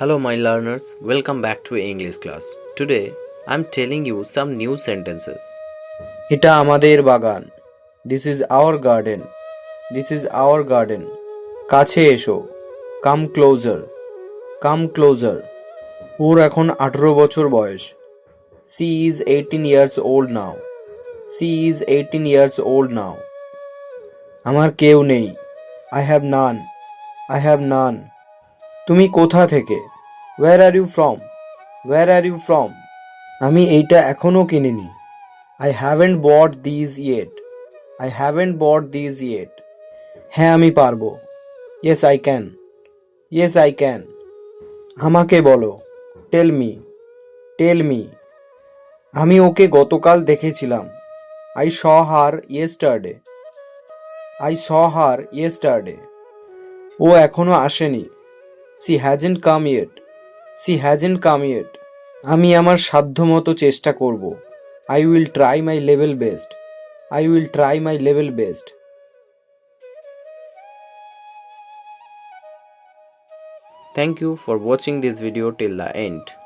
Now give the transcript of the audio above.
Hello, my learners. Welcome back to English class. Today, I'm telling you some new sentences. এটা আমাদের বাগান। This is our garden. This is our garden. কাছে এসো। কাম closure. কাম closure. ওর এখন 18 বছর বয়স। She is 18 years old now. She is 18 years old now. আমার কেউ নেই। I have none. I have none. তুমি কোথা থেকে? Where are you from? Where are you from? আমি এইটা এখনও কিনিনি। I haven't bought these yet. I haven't bought these yet. হ্যাঁ আমি পারবো। Yes I can. Yes I can. আমাকে বলো। Tell me. Tell me. আমি ওকে গতকাল দেখেছিলাম। I saw her yesterday. I saw her yesterday. ও এখনো আসেনি। She hasn't come yet. She hasn't come yet. আমি আমার সাধ্যমতো চেষ্টা করব। I will try my level best. I will try my level best. Thank you for watching this video till the end.